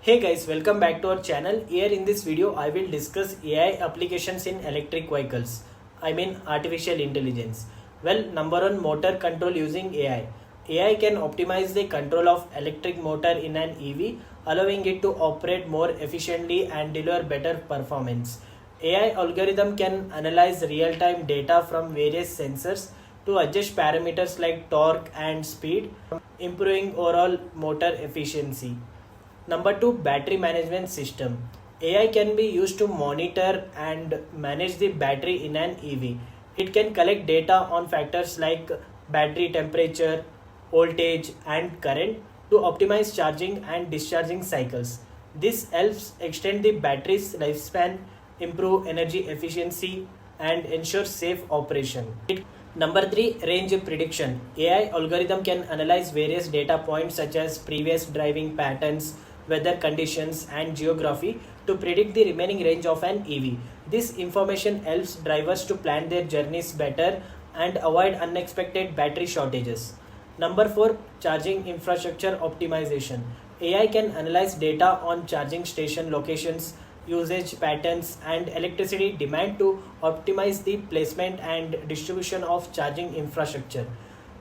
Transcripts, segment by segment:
Hey guys, welcome back to our channel. Here in this video, I will discuss AI applications in electric vehicles. I mean artificial intelligence. Well, number one, motor control using AI. AI can optimize the control of electric motor in an EV, allowing it to operate more efficiently and deliver better performance. AI algorithm can analyze real-time data from various sensors to adjust parameters like torque and speed, improving overall motor efficiency. Number two, battery management system. AI can be used to monitor and manage the battery in an EV. It can collect data on factors like battery temperature, voltage, and current to optimize charging and discharging cycles. This helps extend the battery's lifespan, improve energy efficiency, and ensure safe operation. Number three, range prediction. AI algorithm can analyze various data points such as previous driving patterns, weather conditions, and geography to predict the remaining range of an EV. This information helps drivers to plan their journeys better and avoid unexpected battery shortages. Number four, charging infrastructure optimization. AI can analyze data on charging station locations, usage patterns, and electricity demand to optimize the placement and distribution of charging infrastructure.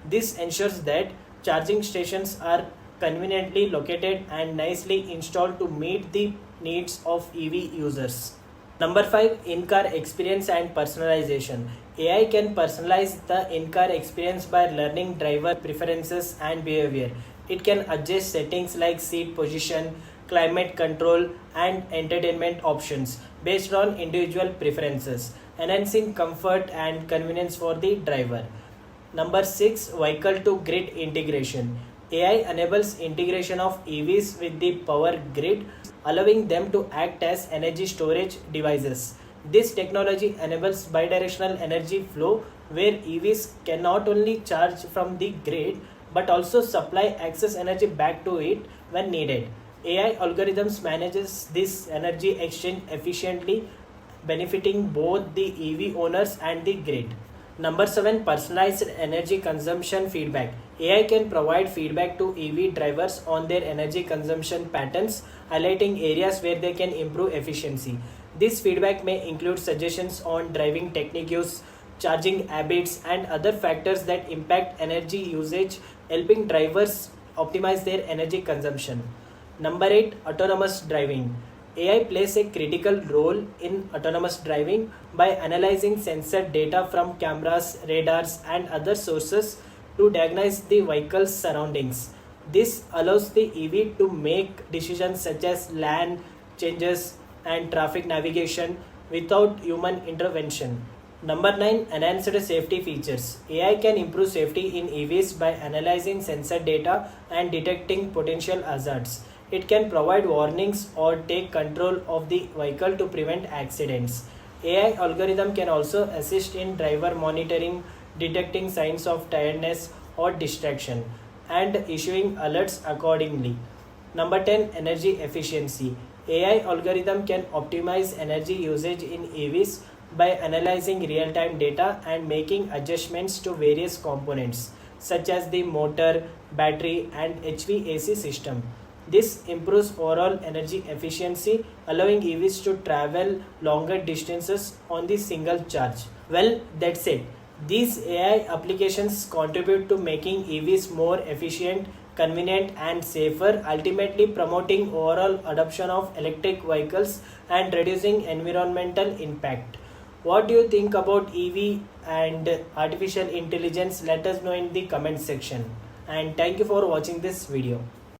This ensures that charging stations are conveniently located and nicely installed to meet the needs of EV users. Number 5, in-car experience and personalization. AI can personalize the in-car experience by learning driver preferences and behavior. It can adjust settings like seat position, climate control, and entertainment options based on individual preferences, enhancing comfort and convenience for the driver. Number 6, vehicle to grid integration. AI enables integration of EVs with the power grid, allowing them to act as energy storage devices. This technology enables bidirectional energy flow where EVs can not only charge from the grid but also supply excess energy back to it when needed. AI algorithms manages this energy exchange efficiently, benefiting both the EV owners and the grid. Number 7, personalized energy consumption feedback. AI can provide feedback to EV drivers on their energy consumption patterns, highlighting areas where they can improve efficiency. This feedback may include suggestions on driving techniques, charging habits, and other factors that impact energy usage, helping drivers optimize their energy consumption. Number 8, autonomous driving. AI plays a critical role in autonomous driving by analyzing sensor data from cameras, radars, and other sources to diagnose the vehicle's surroundings. This allows the EV to make decisions such as lane changes and traffic navigation without human intervention. Number 9, enhanced safety features. AI can improve safety in EVs by analyzing sensor data and detecting potential hazards. It can provide warnings or take control of the vehicle to prevent accidents. AI algorithm can also assist in driver monitoring, detecting signs of tiredness or distraction, and issuing alerts accordingly. Number 10, energy efficiency. AI algorithm can optimize energy usage in EVs by analyzing real-time data and making adjustments to various components such as the motor, battery, and HVAC system. This improves overall energy efficiency, allowing EVs to travel longer distances on the single charge. Well, that's it. These AI applications contribute to making EVs more efficient, convenient, and safer, ultimately promoting overall adoption of electric vehicles and reducing environmental impact. What do you think about EV and artificial intelligence? Let us know in the comment section. And thank you for watching this video.